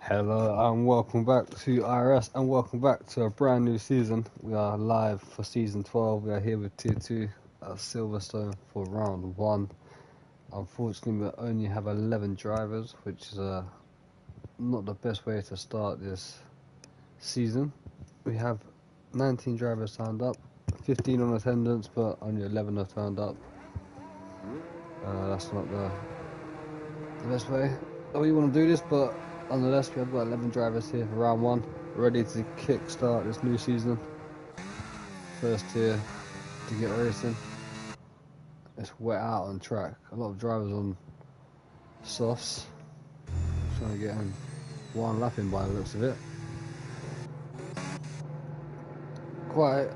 Hello and welcome back to IRS and welcome back to a brand new season. We are live for season 12. We are here with tier 2 at Silverstone for round 1. Unfortunately, we only have 11 drivers, which is not the best way to start this season. We have 19 drivers signed up, 15 on attendance, but only 11 have turned up. That's not the best way that we want to do this, but nonetheless, we have got 11 drivers here for round 1, ready to kick-start this new season. First tier to get racing. It's wet out on track. A lot of drivers on softs, trying to get in one lap in by the looks of it. Quite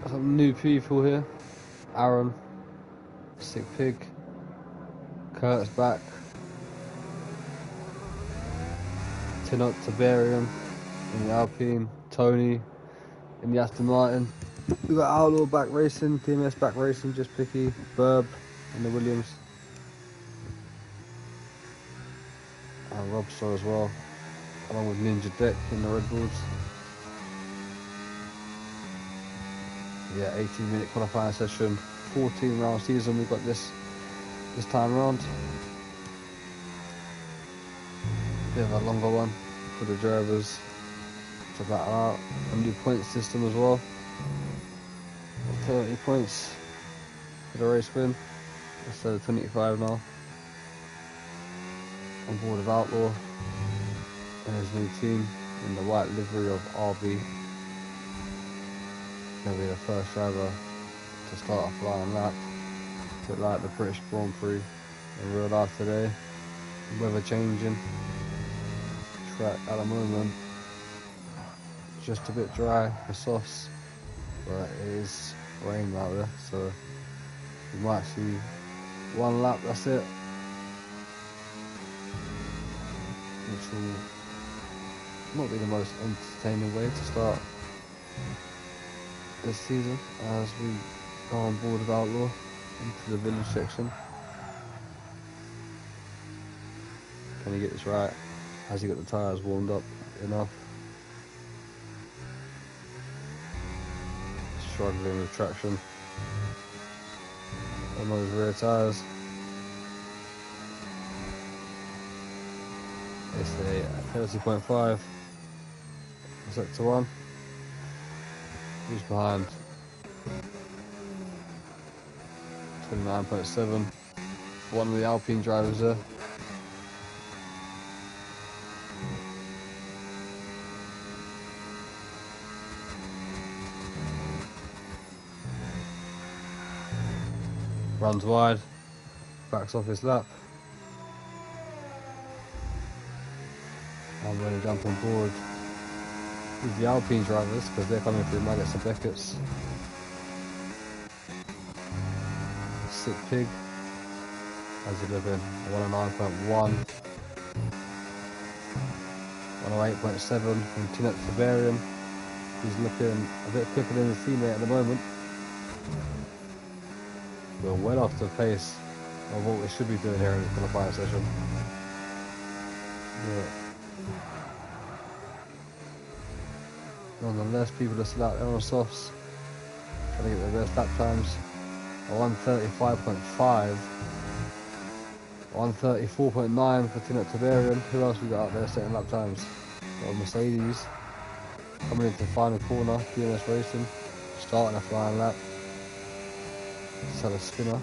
some new people here. Aaron, Sick Pig, Kurt's back, Tinot Tiberian in the Alpine, Tony in the Aston Martin. We got Outlaw back racing, DMS back racing, just Picky, Burb in the Williams, and Robster as well, along with Ninja Deck in the Red Bulls. Yeah, 18-minute qualifying session, 14-round season we got this time around. Bit of a longer one for the drivers to battle out. A new point system as well. 30 points for the race win instead of 25 now. On board of Outlaw and his new team in the white livery of RB. Gonna be the first driver to start a flying lap. A bit like the British Grand Prix in real life today. Weather changing. Track at the moment just a bit dry for softs, but it is rain out there, so we might see one lap, that's it, which will not be the most entertaining way to start this season as we go on board with Outlaw into the village section. Can he get this right? Has he got the tyres warmed up enough? Struggling with traction on those rear tyres. It's a 30.5 sector 1. Who's behind? 29.7. One of the Alpine drivers there. Runs wide, backs off his lap. I'm going to jump on board with the Alpine drivers because they're coming through Maggots and Beckett's. Sick Pig has 11, 109.1, 108.7 from Tinot Tiberian. He's looking a bit quicker than his teammate at the moment. We're well off the pace of what we should be doing here in the qualifying session. Yeah. Nonetheless, people are still out there on softs, trying to get their best lap times. A 135.5, 134.9 for Tinot Tiberian. Who else we got out there setting lap times? Got Mercedes coming into the final corner, DMS Racing, starting a flying lap. Just had a spinner.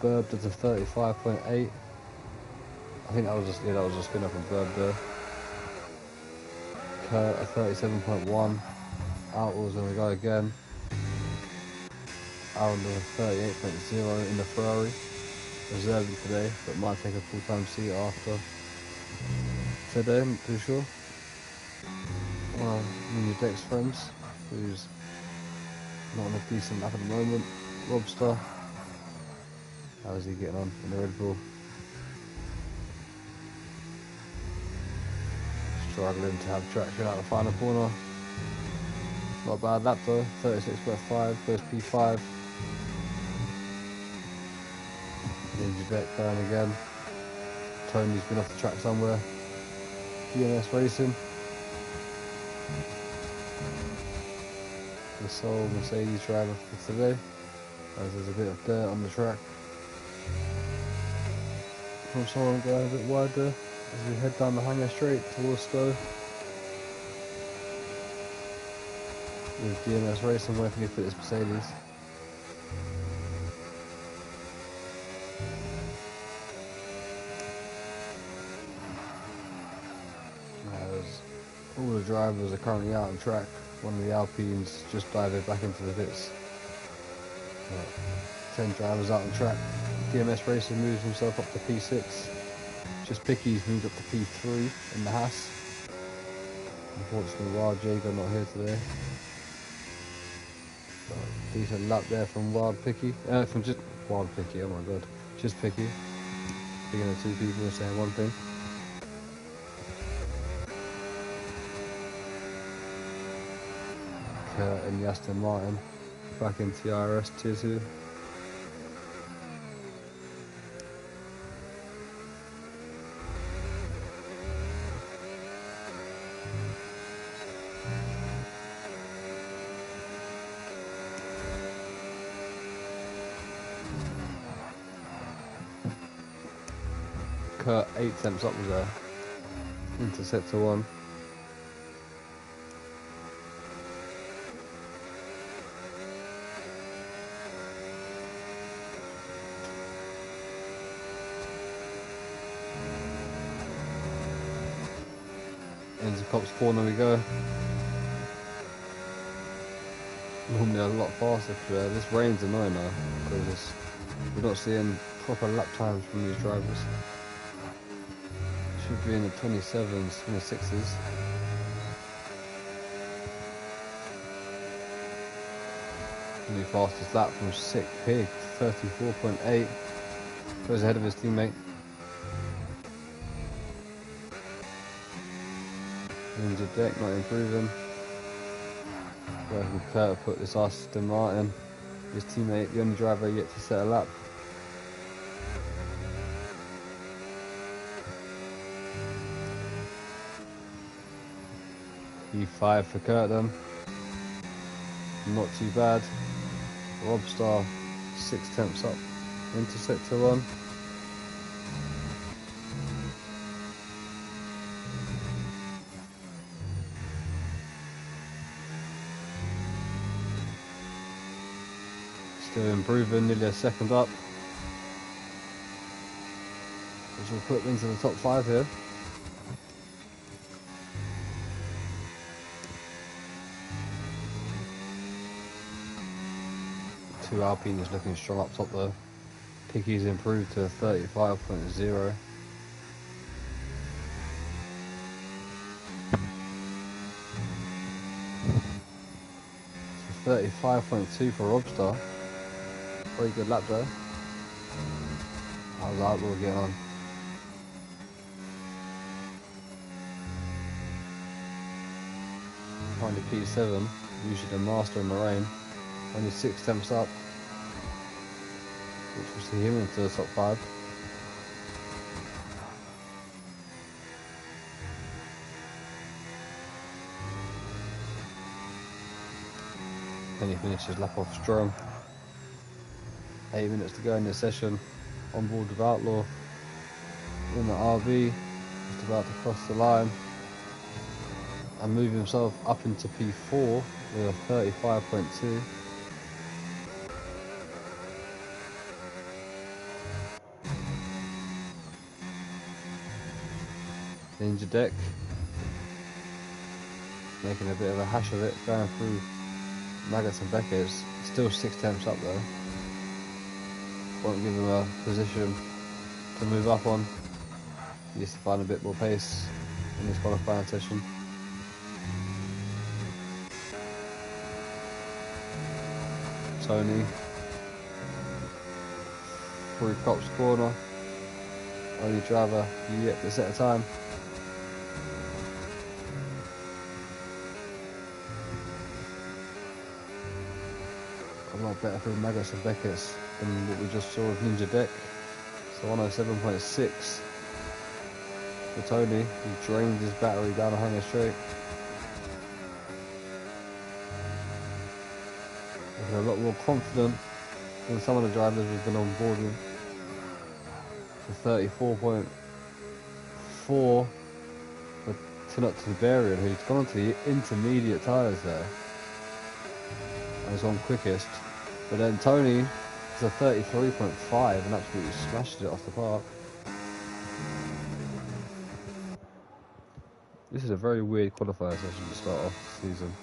Burb does a 35.8. I think that was a spinner from Burb there. Kurt a 37.1. Outlaw's gonna go again. Aaron does a 38.0 in the Ferrari. Reserving today, but might take a full-time seat after today, I'm not too sure. Ninja Deck's friends, who's not on a decent lap at the moment. Robster. How is he getting on in the Red Bull? Struggling to have traction out the final corner. Not a bad lap though, 36.5, goes P5. Ninja Deck going again. Tony's been off the track somewhere. DMS Racing. The sole Mercedes driver for today, as there's a bit of dirt on the track. From someone going a bit wide there as we head down the hanger straight towards Stowe. With DMS Racing working with this Mercedes. All the drivers are currently out on track. One of the Alpines just dived back into the pits. 10 drivers out on track. DMS Racing moves himself up to P6. Just Picky's moved up to P3 in the Haas. Unfortunately, Wild Jager not here today. Decent lap there from Wild Picky. From just Wild Picky. Oh my god, just Picky. Picking the two people saying one thing. And the Aston Martin back into the IRS Tier 2. Kurt 8 temps up was there into sector 1. Into Cops corner we go. Normally a lot faster for this rain's annoying now because we're not seeing proper lap times from these drivers. Should be in the 27s, 26s. New fastest lap from Sick Pig, 34.8. Goes ahead of his teammate. Ninja Deck not improving. Where can Kurt put this Aston Martin? His teammate, the only driver yet to set a lap. E5 for Kurt then. Not too bad. Robstar 6 temps up into sector 1. Still improving, nearly a second up. Which will put them into the top 5 here. Two Alpines looking strong up top though. Picky's improved to 35.0. 35.2 for Robstar. Very good lap there. How's Outlaw getting on? Finally P7, usually the master in the rain. Only 6 temps up, which will see him into the top 5. Then he finishes lap off strong. 8 minutes to go in this session. On board with Outlaw in the RV, just about to cross the line and move himself up into P4 with a 35.2. Ninja Deck making a bit of a hash of it, going through Maggots and Beckett's. Still 6 temps up though. Won't give him a position to move up on. He needs to find a bit more pace in this qualifying session. Tony through Cops corner. Only driver yet to set a time. A lot better for Maggots and Beckett's than what we just saw with Ninja Deck. So 107.6. for Tony. He drained his battery down a hanger straight. Looking a lot more confident than some of the drivers we've been on board with. For 34.4 for Tiberian, who's gone onto the intermediate tyres there. And he's on quickest. But then Tony is a 33.5 and absolutely smashed it off the park. This is a very weird qualifier session to start off the season.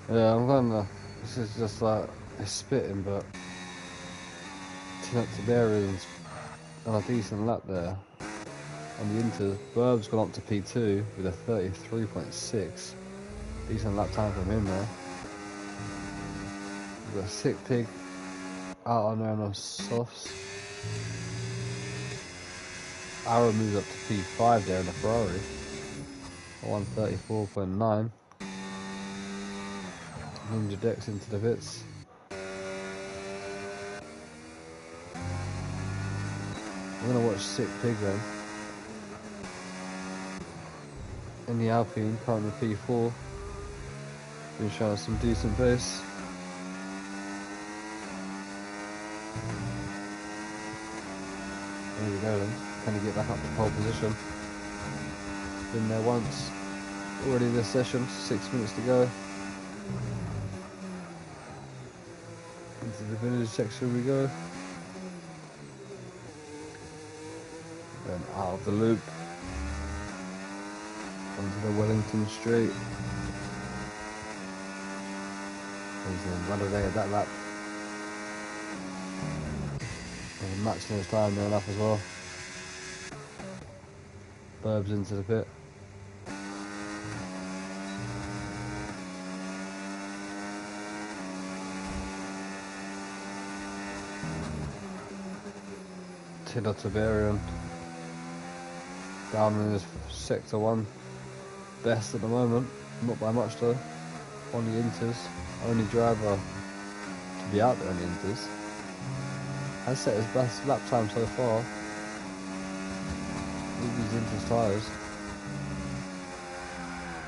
Yeah, I'm gonna. This is just like it's spitting, but Tiberian's on a decent lap there. On the Inter, Burb's gone up to P2 with a 33.6. Decent lap time from him there. We've got a Sick Pig out on there on those softs. Arrow moves up to P5 there in the Ferrari. 134.9. Ninja Dex into the pits. I'm gonna watch Sick Pig then. In the Alpine, currently P4. Been showing some decent pace. There we go then. Can he get back up to pole position? Been there once already this session, 6 minutes to go. Into the finish section we go. Then out of the loop. Onto the Wellington straight. He's validated that lap. And matching his time there enough as well. Burbs into the pit. Tiberian down in his sector 1 best at the moment, not by much though, on the Inters, only driver to be out there on the Inters, has set his best lap time so far with these Inters tyres.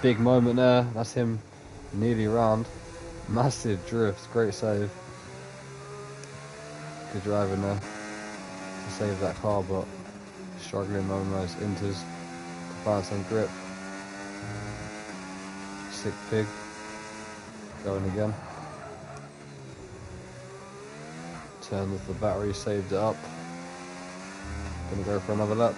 Big moment there, that's him nearly round, massive drift, great save, good driving there to save that car, but struggling on those Inters to find some grip. Sick Pig going again. Turned off the battery, saved it up. Gonna go for another lap.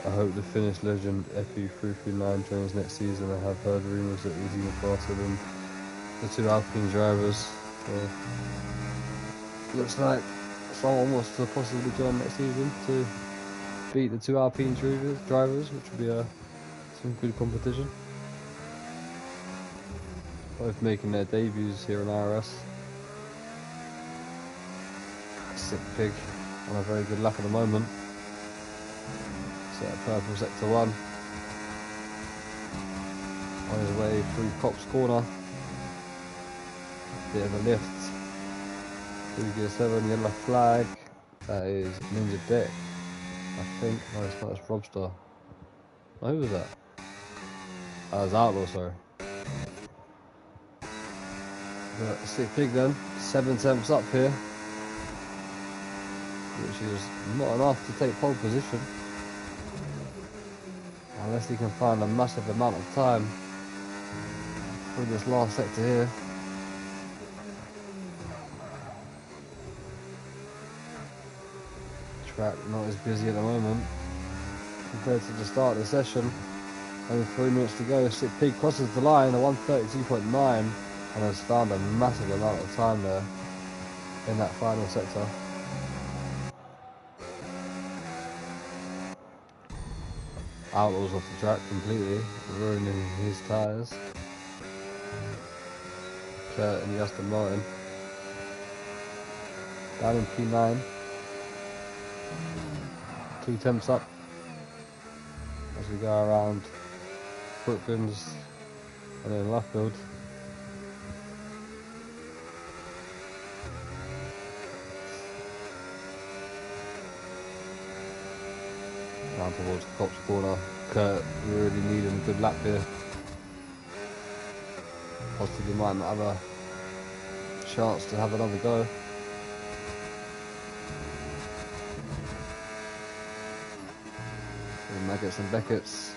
I hope the Finnish legend FE339 joins next season. I have heard rumours that he's even faster than the 2 Alpine drivers. So, looks like someone wants to possibly join next season to beat the 2 Alpine drivers, which would be some good competition. Both making their debuts here in IRS. Sick Pig on a very good lap at the moment. Purple sector 1 on his way through Cops Corner. Bit of a lift through gear 7, yellow flag. That is Ninja Deck, I think. No, it's not, it's Robster. Oh, who was that? That was Outlaw, sorry. But Sick Pig then, 7 temps up here, which is not enough to take pole position. Unless he can find a massive amount of time through this last sector here. Track not as busy at the moment compared to the start of the session. Only 3 minutes to go. Sick Pig crosses the line at 132.9 and has found a massive amount of time there in that final sector. Outlaws off the track completely, ruining his tyres. Kurt and the Aston Martin. Down in P9. 2 temps up as we go around Brooklands and then Luffield. Down towards Cops Corner. Kurt really needing a good lap here. Possibly might not have a chance to have another go. And Maggots and Beckett's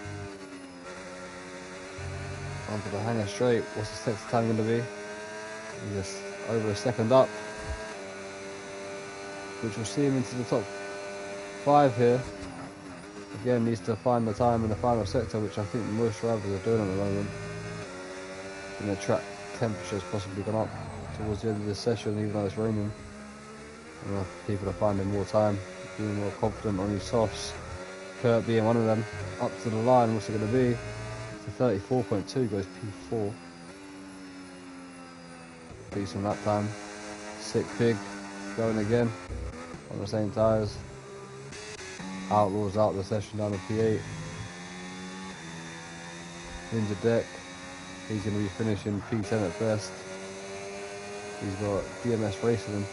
onto the hanger straight. What's the sector time going to be? Just over a second up, which will see him into the top 5 here. Again, needs to find the time in the final sector, which I think most drivers are doing at the moment. And the track temperature's possibly gone up towards the end of this session, even though it's raining. People are finding more time, being more confident on these softs. Kurt being one of them. Up to the line, what's it going to be? To 34.2 goes P4. Decent lap time. Sick Pig going again on the same tyres. Outlaws out of the session down to P8. Ninja Deck, he's going to be finishing P10 at best. He's got DMS racing him.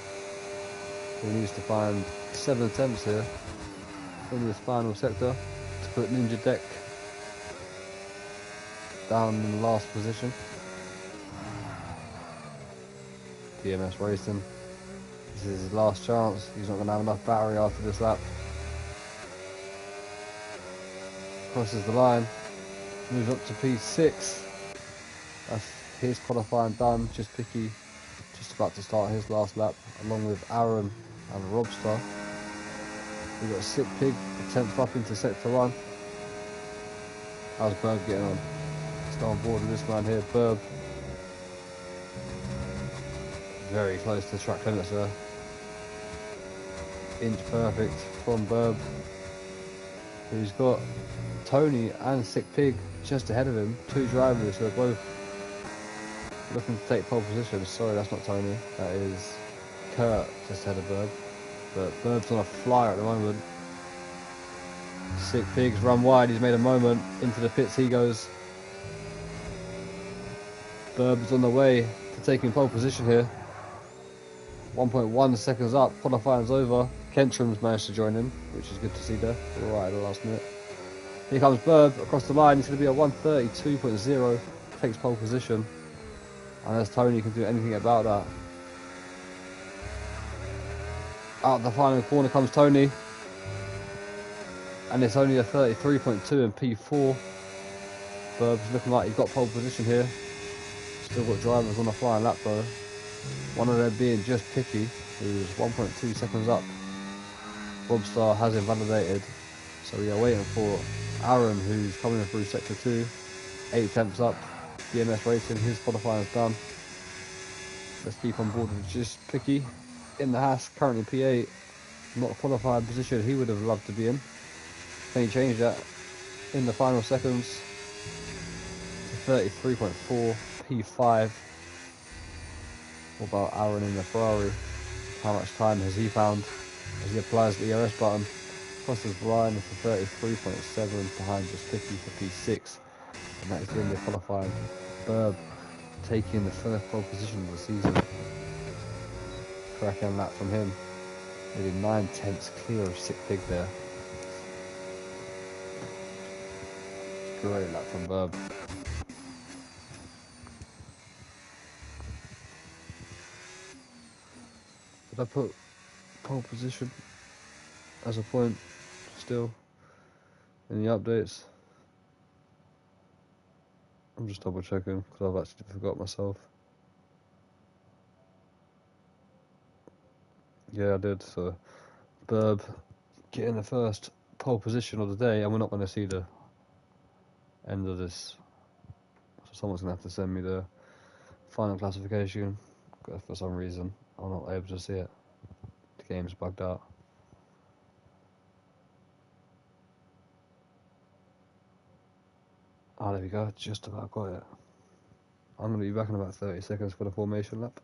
He needs to find 7 attempts here in this final sector to put Ninja Deck down in the last position. DMS racing. This is his last chance. He's not going to have enough battery after this lap. Crosses the line. Moves up to P6. That's his qualifying done. Just Picky, just about to start his last lap, along with Aaron and Robster. We've got a Sick Pig, the 10th up into sector 1. How's Berg getting on? Still on board with this man here, Burb. Very close to track limits there. Inch perfect from Burb, who's got Tony and Sick Pig just ahead of him. 2 drivers who are both looking to take pole position. Sorry, that's not Tony. That is Kurt just ahead of Burb. But Burb's on a flyer at the moment. Sick Pig's run wide. He's made a moment. Into the pits he goes. Burb's on the way to taking pole position here. 1.1 seconds up. Qualifying's over. Kentrum's managed to join in, which is good to see there. Right at the last minute. Here comes Burb across the line. He's going to be a 1:32.0. Takes pole position. Unless Tony can do anything about that. Out the final corner comes Tony. And it's only a 33.2 in P4. Burb's looking like he's got pole position here. Still got drivers on the flying lap though. One of them being just Picky, who's 1.2 seconds up. Robstar has invalidated. So we are waiting for Aaron, who's coming in through sector 2. 8 attempts up. DMS racing, his qualifying is done. Let's keep on board with just Picky in the Haas, currently P8. Not a qualified position he would have loved to be in. Can he change that in the final seconds to 33.4, P5. What about Aaron in the Ferrari? How much time has he found as he applies the IRS button? Crosses the line for 33.7 behind just 50 for P6. And that is the end of qualifying. Burb taking the first pole position of the season. Cracking lap from him. Maybe 9/10 clear of Sick Pig there. Great lap from Burb. Did I put pole position as a point still in the updates? I'm just double checking because I've actually forgot myself. Yeah, I did. So Burb getting the first pole position of the day, and we're not going to see the end of this. So someone's going to have to send me the final classification. For some reason, I'm not able to see it. The game's bugged out. Ah, there we go, just about got it. I'm going to be back in about 30 seconds for the formation lap.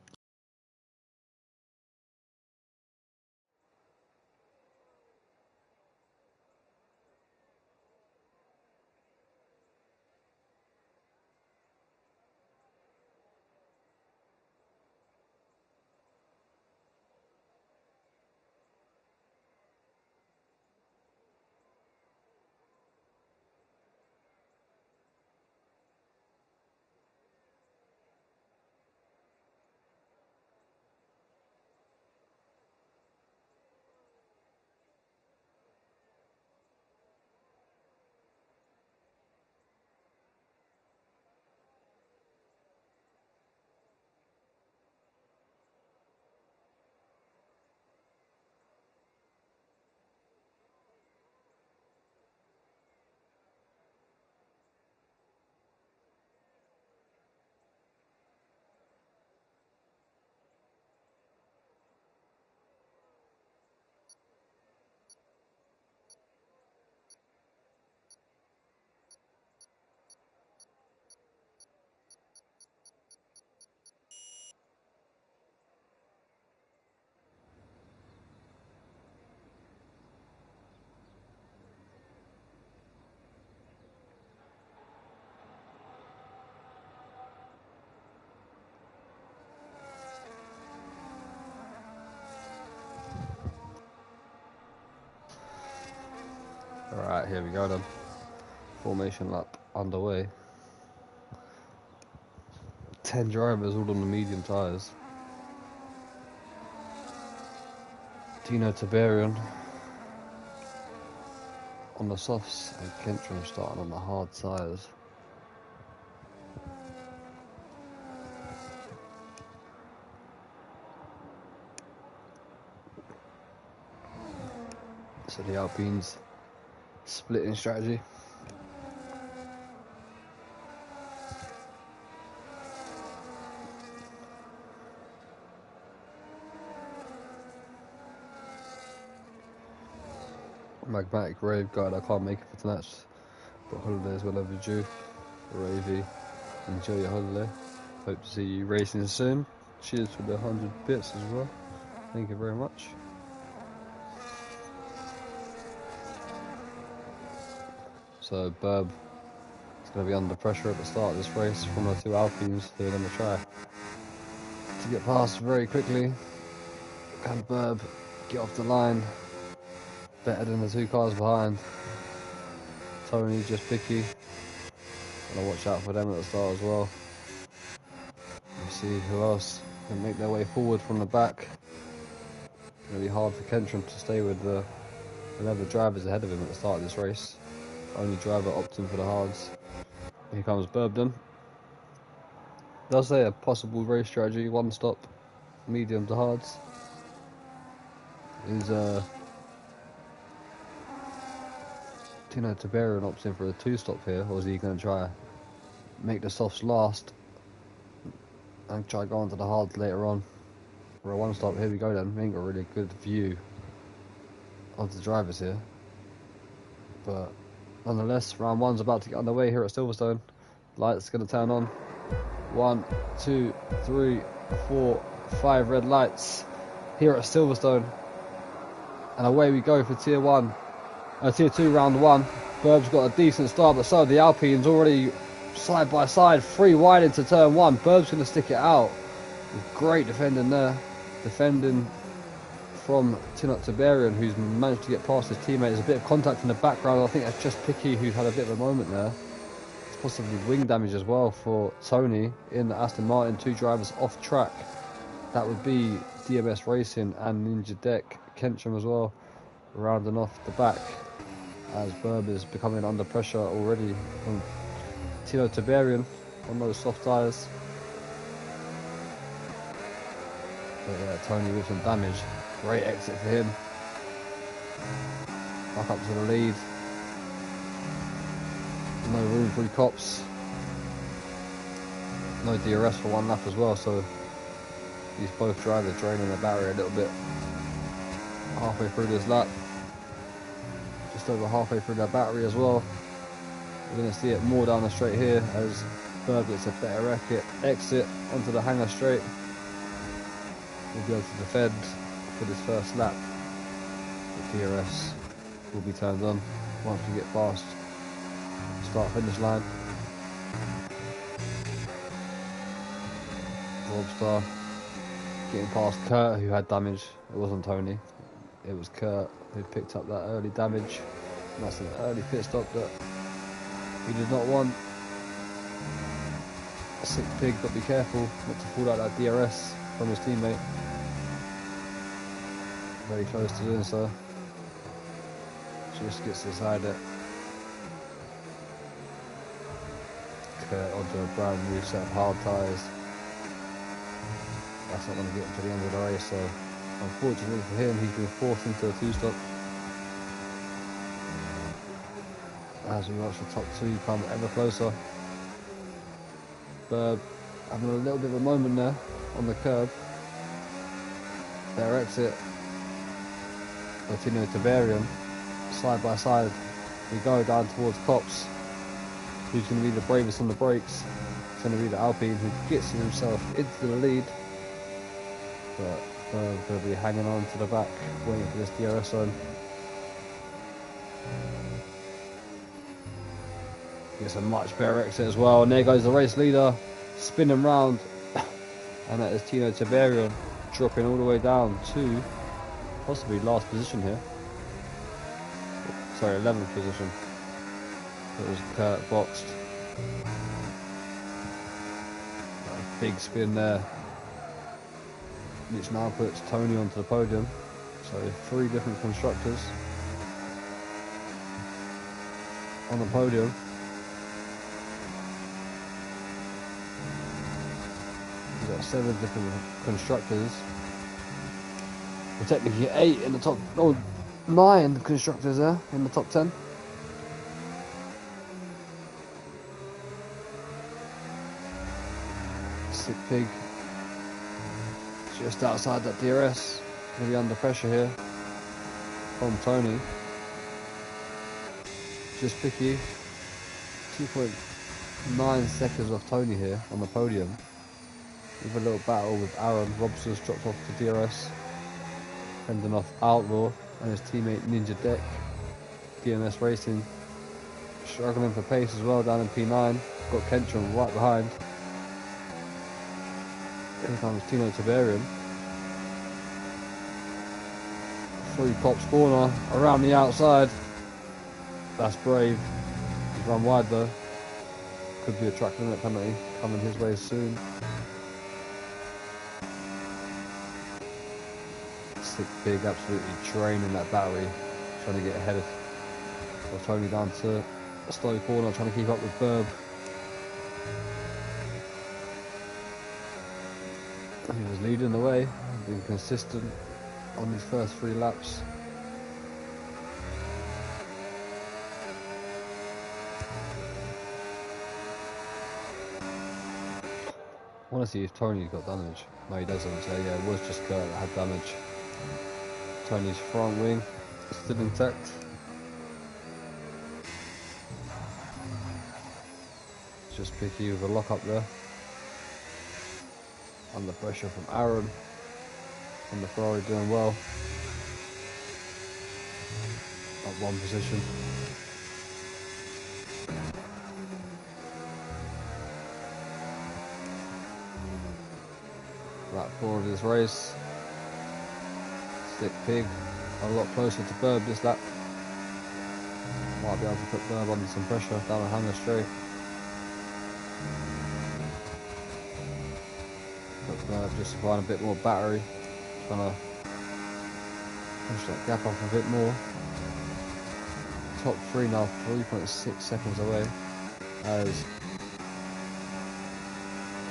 Alright, here we go then. Formation lap underway. 10 drivers all on the medium tyres. Tino Tiberian on the softs and Kentrum starting on the hard tyres. So the Alpines splitting strategy. Magmatic Rave guide, I can't make it for tonight, but holidays well overdue. Ravey, enjoy your holiday. Hope to see you racing soon. Cheers for the 100 bits as well. Thank you very much. So Burb is going to be under pressure at the start of this race from the two Alpines who are going to try to get past very quickly. Can Burb get off the line better than the two cars behind? Tony just picky. Gotta watch out for them at the start as well. You see who else can make their way forward from the back. Gonna be hard for Kentrum to stay with the 11 drivers ahead of him at the start of this race. Only driver opting for the hards. Here comes Burbden. Does say a possible race strategy, one stop, medium to hards. Is Tino Tiberian opting for a two stop here, or is he going to try make the softs last and try go on to the hards later on for a one stop? Here we go then. We ain't got a really good view of the drivers here, but nonetheless, round one's about to get underway here at Silverstone. Lights going to turn on. 1, 2, 3, 4, 5 red lights here at Silverstone, and away we go for tier 2 round 1. Burb's got a decent start, but so the Alpines already side by side, 3 wide into turn 1. Burb's going to stick it out. Great defending there, defending from Tino Tiberian, who's managed to get past his teammate. There's a bit of contact in the background. I think that's just Picky who's had a bit of a moment there. Possibly wing damage as well for Tony in the Aston Martin. 2 drivers off track. That would be DMS Racing and Ninja Deck. Kentrum as well, rounding off the back as Burb is becoming under pressure already from Tino Tiberian on those soft tyres. But yeah, Tony with some damage. Great exit for him. Back up to the lead. No room for the cops. No DRS for one lap as well, so these both drivers draining the battery a little bit halfway through this lap. Just over halfway through their battery as well. We're going to see it more down the straight here as Berg gets a better exit onto the hanger straight. We'll be able to defend for this first lap. The DRS will be turned on once we get past start finish line. Robstar getting past Kurt, who had damage. It wasn't Tony, it was Kurt who picked up that early damage. And that's an early pit stop that he did not want. Sick pig, but be careful not to fall out that DRS from his teammate. Very close to doing so. Just gets inside it. Kurt onto a brand new set of hard tyres. That's not going to get him to the end of the race, so unfortunately for him, he's been forced into a two-stop. As we watch the top two come ever closer. Berg having a little bit of a moment there on the curb. Their exit. Latino Tiberian, side by side. We go down towards Cops. Who's going to be the bravest on the brakes? It's going to be the Alpine who gets himself into the lead. But Berg's going to be hanging on to the back, waiting for this DRS zone. Gets a much better exit as well, and there goes the race leader, spinning round, and that is Tino Tiberian, dropping all the way down to possibly last position here. Sorry, 11th position. It was Kurt boxed. A big spin there, which now puts Tony onto the podium. So 3 different constructors on the podium. We've got 7 different constructors. Well, technically 8 in the top, 9 constructors there in the top 10. Sick pig. Just outside that DRS. Going to be under pressure here from Tony. Just picky. 2.9 seconds off Tony here on the podium. With a little battle with Aaron. Robson's dropped off the DRS. Fending off Outlaw and his teammate Ninja Deck. DMS Racing struggling for pace as well down in P9. Got Kentron right behind. Here comes Tino Tiberian. 3 Cops corner around the outside. That's brave. He's run wide though. Could be a track limit penalty coming his way soon. Sick pig, absolutely draining that battery, trying to get ahead of Tony down to a slow corner, trying to keep up with Berg. He was leading the way, being consistent on his first 3 laps. I want to see if Tony got damage. No, he doesn't, so yeah, it was just Kurt that had damage. Tony's front wing is still intact. Just picky with a lock up there. Under pressure from Aaron. And the Ferrari doing well. Up 1 position. Lap 4 of this race. Sick pig. A lot closer to Berg this lap. Might be able to put Berg under some pressure down the hanger straight. But just supplying a bit more battery. Trying to push that gap off a bit more. Top 3 now, 3.6 seconds away. As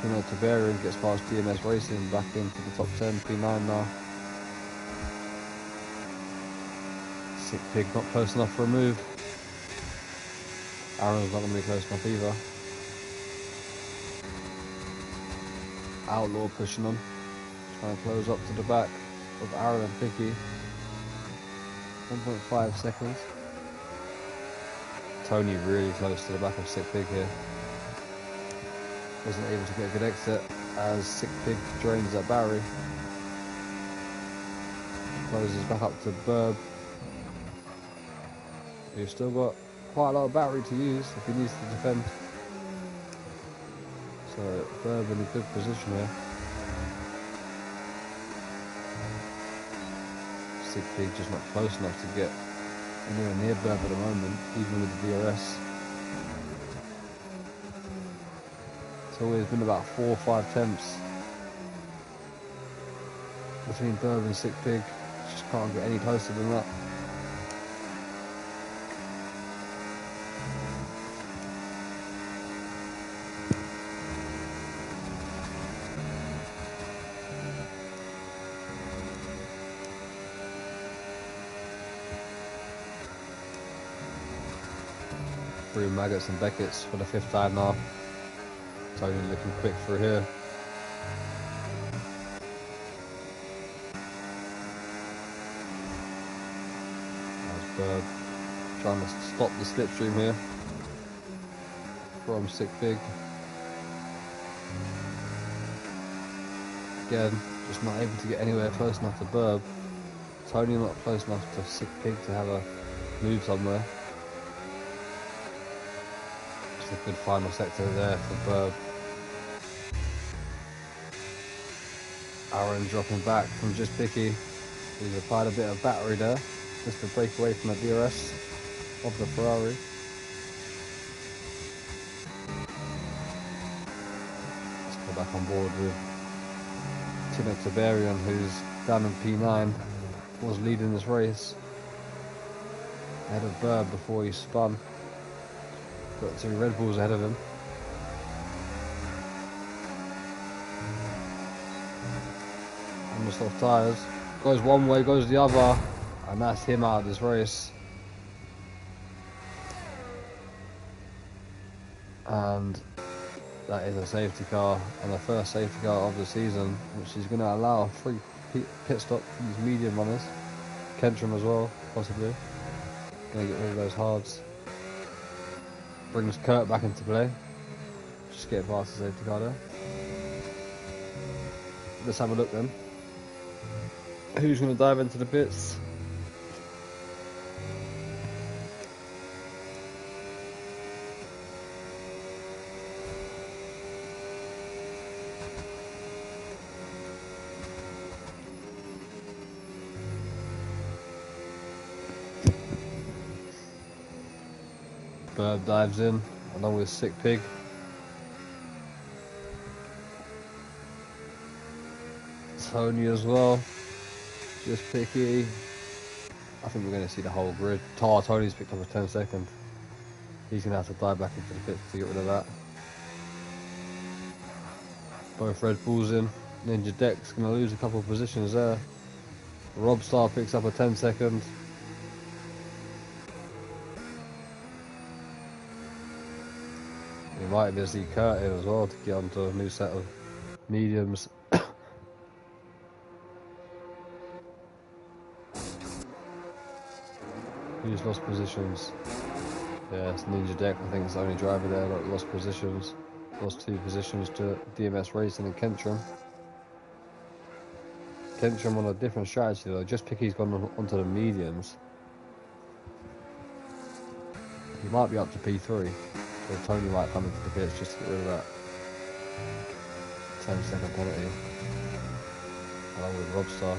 Tino Tiberian gets past DMS Racing back into the top 10, P9 now. Sick pig, not close enough for a move. Aaron's not going to be close enough either. Outlaw pushing on, trying to close up to the back of Aaron and Picky. 1.5 seconds. Tony really close to the back of Sick Pig here. Wasn't able to get a good exit as Sick Pig drains that battery. Closes back up to Burb. You've still got quite a lot of battery to use if he needs to defend. So Burb in a good position here. Sick Pig just not close enough to get anywhere near Burb at the moment, even with the DRS. It's always been about 4 or 5 attempts between Burb and Sick Pig. Just can't get any closer than that. Through Maggots and Beckett's for the 5th time now. Tony looking quick through here. There's Burb trying to stop the slipstream here from Sick Pig. Again, just not able to get anywhere close enough to Burb. Tony not close enough to Sick Pig to have a move somewhere. Just a good final sector there for Burb. Aaron dropping back from Just Picky. He's applied a bit of battery there just to break away from the DRS of the Ferrari. Let's go back on board with Timothy Tiberian, who's down in P9, was leading this race ahead of Burb before he spun. Got 2 Red Bulls ahead of him. On the soft tyres, goes one way, goes the other, and that's him out of this race. And that is a safety car, and the first safety car of the season, which is going to allow a free pit stop for these medium runners. Kentrum as well, possibly. Going to get rid of those hards. Brings Kurt back into play. Just get past the safety car there. Let's have a look then. Who's going to dive into the pits? Burb dives in along with Sick Pig. Tony as well. Just Picky. I think we're going to see the whole grid. Tony's picked up a 10-second. He's going to have to dive back into the pits to get rid of that. Both Red Bulls in. Ninja Deck's going to lose a couple of positions there. Robstar picks up a 10-second. We might be able to see Kurt in as well to get onto a new set of mediums. Who's lost positions? Yeah, it's Ninja Deck. I think it's the only driver there that lost positions. Lost 2 positions to DMS Racing and Kentrum. Kentrum on a different strategy though. Just Picky's gone onto the mediums. He might be up to P3. So Tony might come into the pits just to get rid of that 10-second penalty. Along with Robstar.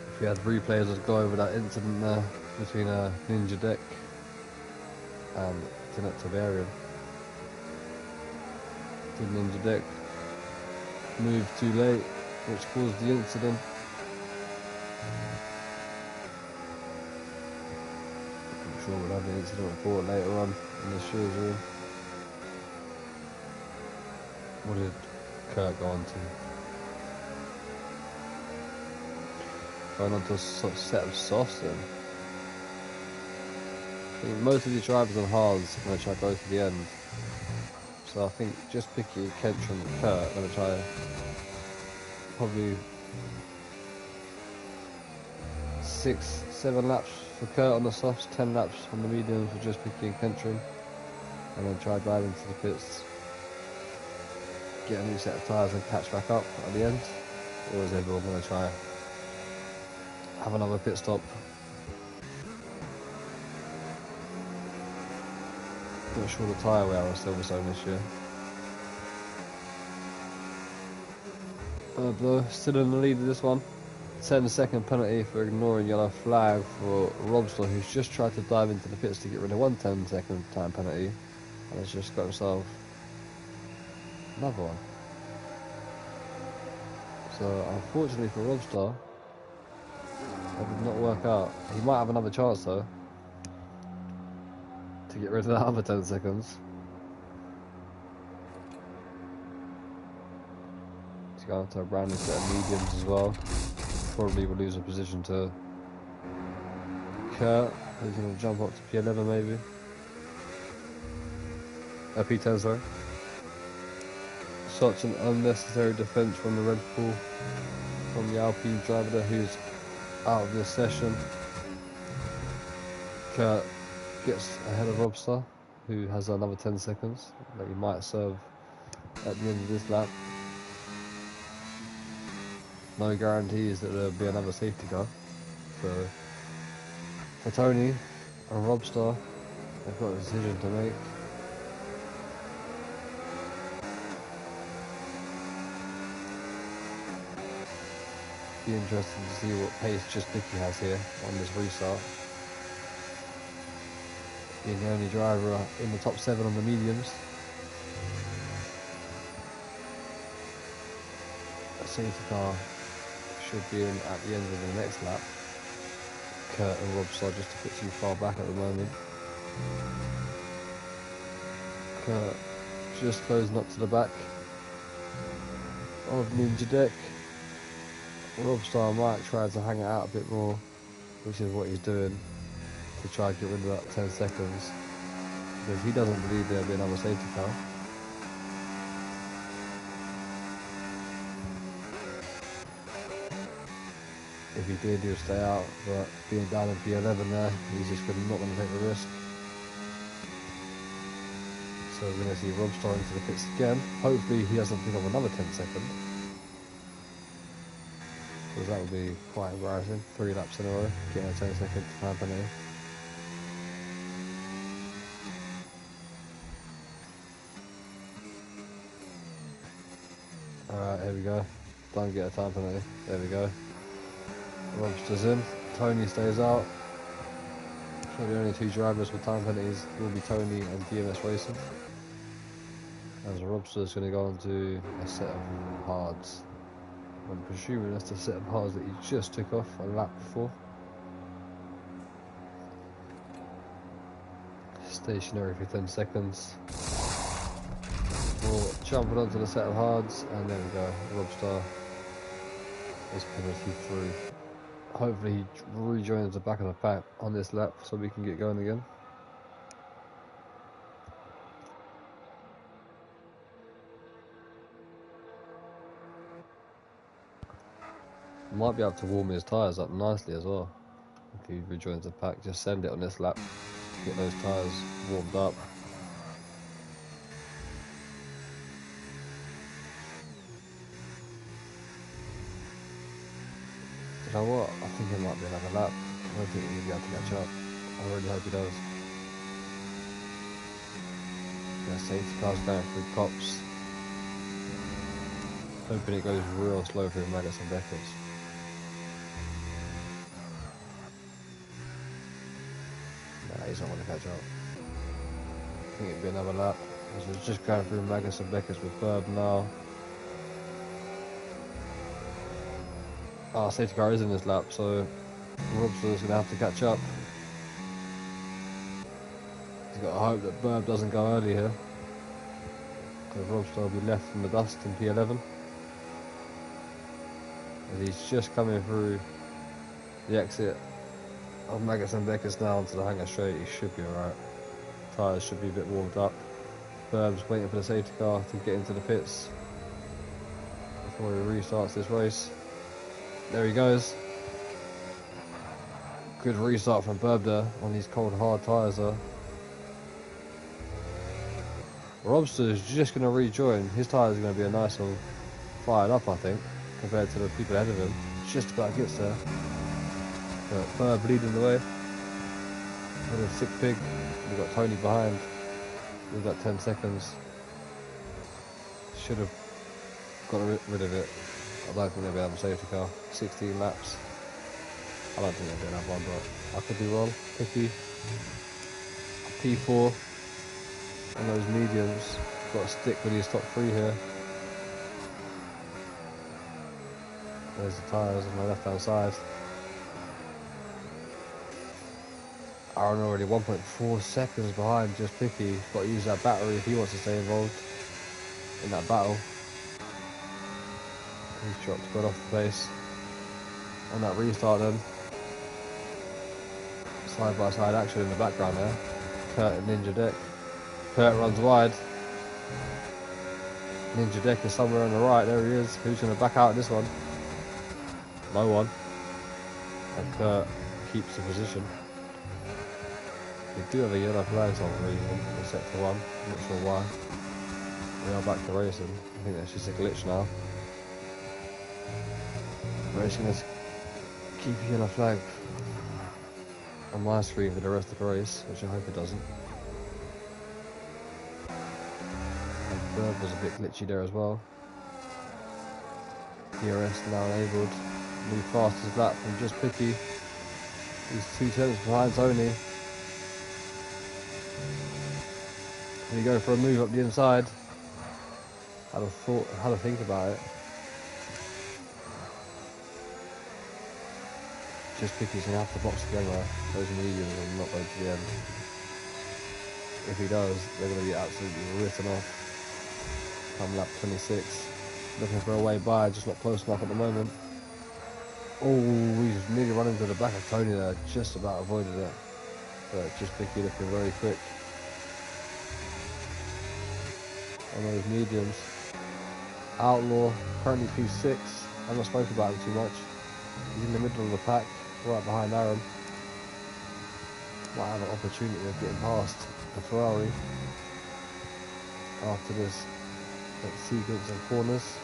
If we had replays, let's go over that incident there between Ninja Deck and Tinette Tiberian. Did Ninja Deck move too late, which caused the incident? I'm sure we'll have the incident report later on in the show's room. What did Kurt go on to? Going on to a set of softs then. I think most of the drivers on hards are going to try to go to the end. So I think just Picky, Kentrum and Kurt are going to try probably 6-7 laps for Kurt on the softs, 10 laps on the mediums for just Vicky and Kentry, and then try driving to the pits, get a new set of tyres and catch back up at the end. Or is everyone going to try have another pit stop? Not sure the tyre wear on Silverstone this year. Though still in the lead of this one. 10-second penalty for ignoring yellow flag for Robster, who's just tried to dive into the pits to get rid of one 10-second time penalty, and has just got himself another one. So unfortunately for Robster, that did not work out. He might have another chance though to get rid of that other 10 seconds. He's going to a brand new set of mediums as well. Probably will lose a position to Kurt, who's going to jump up to P11 maybe. P10, sorry. Such an unnecessary defence from the Red Bull, from the Alpine driver there, who's out of this session. Kurt gets ahead of Robster, who has another 10 seconds that he might serve at the end of this lap. No guarantees that there'll be another safety car. So for Tony and Robster, they've got a decision to make. Be interesting to see what pace just Vicky has here on this restart. Being the only driver in the top 7 on the mediums. A safety car should be in at the end of the next lap. Kurt and Robster just a bit too far back at the moment. Kurt just closing up to the back of Ninja Deck. Robster might try to hang it out a bit more, which is what he's doing, to try and get rid of that 10 seconds, because he doesn't believe there'll be another safety car. If he did, he'll stay out, but being down in P11 there, he's just not going to take the risk. So we're going to see Robster into the pits again. Hopefully he doesn't pick up another 10 seconds, because that would be quite embarrassing. 3 laps in a row, getting a 10-second time penalty. Alright, here we go. Don't get a time penalty. There we go. Robster's in, Tony stays out. So the only 2 drivers with time penalties will be Tony and DMS Racing. As Robster's going to go on to a set of hards. I'm presuming that's the set of hards that he just took off a lap before. Stationary for 10 seconds. We'll jumping onto the set of hards, and there we go. Robster is penalty through. Hopefully he rejoins the back of the pack on this lap so we can get going again. Might be able to warm his tyres up nicely as well. If he rejoins the pack, just send it on this lap, get those tyres warmed up. You know what? I think it might be another lap. I don't think he'll be able to catch up. I really hope he does. Yeah, safety car's going through cops. Hoping it goes real slow through Maggots and Beckers. Nah, he's not going to catch up. I think it'll be another lap. So it's just going through Maggots and Beckers with Burb now. Safety car is in this lap, so Robster's going to have to catch up. He's got to hope that Burb doesn't go early here, because Robster will be left in the dust in P11. As he's just coming through the exit of Maggots and Beckers now onto the hangar straight, he should be alright. Tyres should be a bit warmed up. Burb's waiting for the safety car to get into the pits. before he restarts this race. There he goes. Good restart from Burb there on these cold hard tyres there. Robster is just going to rejoin. His tyres are going to be a nice one, fired up I think, compared to the people ahead of him. Just about gets there. But Burb leading the way. With a sick pig. We've got Tony behind. We've got 10 seconds. Should have got rid of it. I don't think they'll be having a safety car. 16 laps. I don't think they're going to have one, but I could be wrong. Picky. P4. On those mediums. Got to stick with his top 3 here. There's the tyres on my left hand side. Aaron already 1.4 seconds behind just Picky. Got to use that battery if he wants to stay involved in that battle. He's dropped good off the pace. On that restart then. Side by side action in the background there. Kurt and Ninja Deck. Kurt runs wide. Ninja Deck is somewhere on the right. There he is. Who's going to back out in this one? No one. And Kurt keeps the position. We do have a yellow flag for some reason in sector 1. I'm not sure why. We are back to racing. I think that's just a glitch now. We're just going to keep a yellow flag on my screen for the rest of the race, which I hope it doesn't. And Bird was a bit glitchy there as well. IRS now enabled. New fastest lap from just Picky. He's 2 tenths behind Tony. Can he go for a move up the inside? Had a think about it. Just Picky's going to have to box together those mediums and not go to the end. If he does, they're going to be absolutely written off. Come lap 26. Looking for a way by, just not close enough at the moment. Oh, he's nearly run into the back of Tony there, just about avoided it. But just Picky looking very quick on those mediums. Outlaw, currently P6. I'm not spoken about him too much. He's in the middle of the pack, right behind Aaron. Might have an opportunity of getting past the Ferrari after this sequence of corners.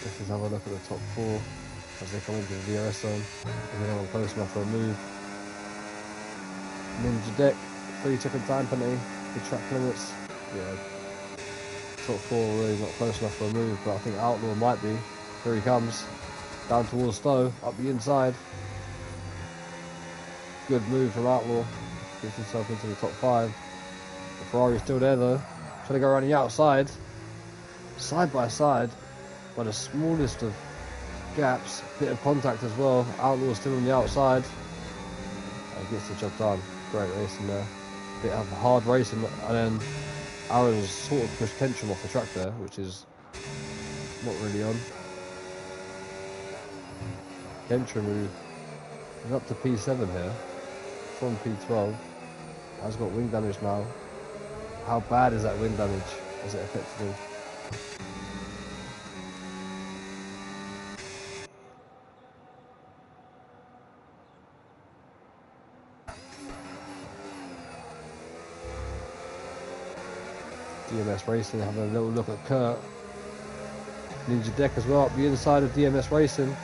Let's just have a look at the top 4 as they come into the DRS zone. If anyone close enough for a move. Ninja Deck, 3-second time penalty, the track limits. Yeah, top 4 really not close enough for a move, but I think Outlaw might be. Here he comes, down towards Stowe, up the inside. Good move from Outlaw, gets himself into the top 5. The Ferrari's still there though, trying to go around the outside, side by side, by the smallest of gaps, bit of contact as well. Outlaw's still on the outside, and gets the job done. Great racing there, bit of hard racing, and then Aaron's sort of pushed Kentrum off the track there, which is not really on. Kentrum, who is up to P7 here, from P12, has got wing damage now. How bad is that wing damage? Has it affected him? DMS Racing having a little look at Kurt. Ninja Deck as well up the inside of DMS Racing.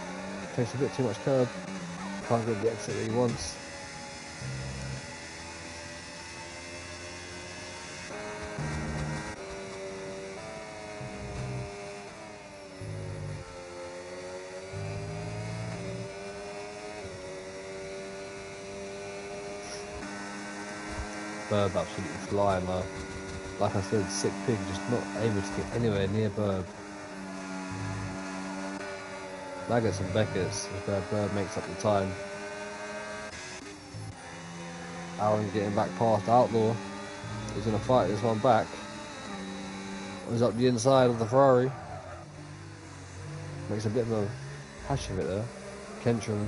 Takes a bit too much curb. Can't get the exit that he wants. Burb absolutely flying now. Like I said, sick pig, just not able to get anywhere near Burb. Maggots and Beckett's is where Burb makes up the time. Aaron getting back past Outlaw. He's going to fight this one back. He's up the inside of the Ferrari. Makes a bit of a hash of it there. Kentrum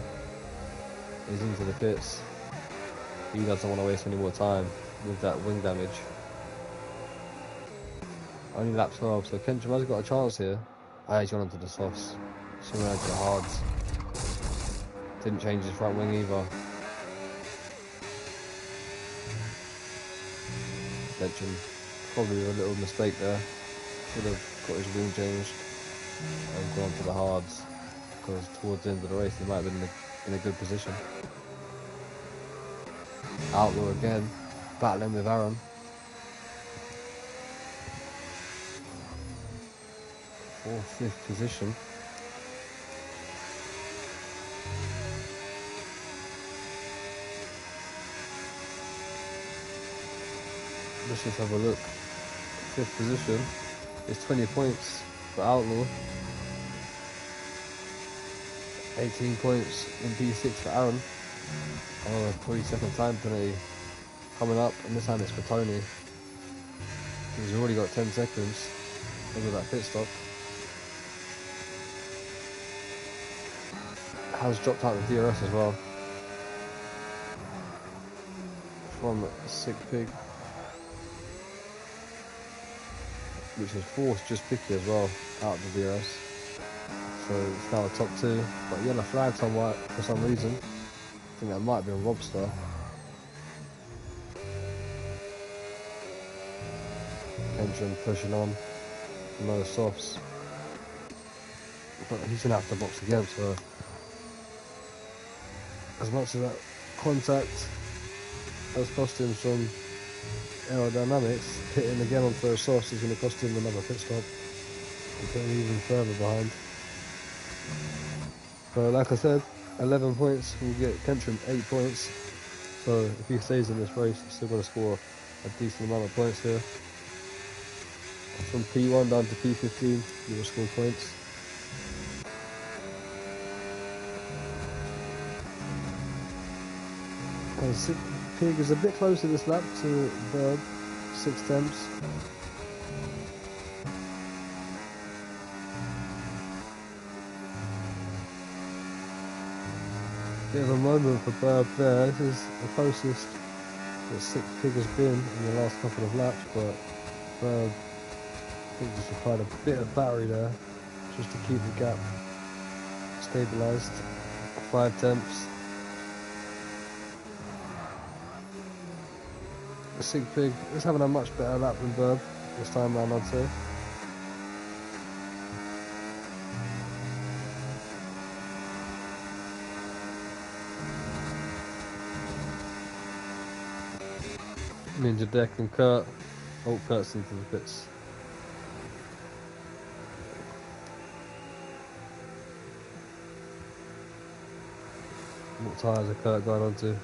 is into the pits. He doesn't want to waste any more time with that wing damage. Only lap 12, so Kentrim has got a chance here. He's gone onto the softs. Swinging onto the hards. Didn't change his front wing either. Kentrim probably a little mistake there. Should have got his wing changed and gone to the hards, because towards the end of the race he might have been in a good position. Outlaw again, battling with Aaron. 4th, 5th position. Let's just have a look. 5th position is 20 points for Outlaw. 18 points in P6 for Aaron. Oh, a 3-second time penalty coming up, and this time it's for Tony. He's already got 10 seconds over that pit stop. Has dropped out the DRS as well from Sick Pig, which has forced Just Picky as well out of the DRS. So it's now a top 2, but yellow flags on white for some reason. I think that might have been Robster. Kentrim pushing on, no softs, but he's gonna have to box again. So as much as that contact has cost him some aerodynamics, hitting again onto those softs is going to cost him another pit stop and put him even further behind. So like I said, 11 points will get Kentrim 8 points. So if he stays in this race, he's still going to score a decent amount of points here. From P1 down to P15, he will score points. And Sick Pig is a bit closer this lap to Verb, 6 tenths. Bit of a moment for Verb there. This is the closest that Sick Pig has been in the last couple of laps, but Verb, I think, just applied a bit of battery there just to keep the gap stabilised. 5 tenths. Sick Pig is having a much better lap than Verb this time round, I'd say. Ninja Deck and Kurt. Oh, Kurt's into the pits. What tyres are Kurt going on to?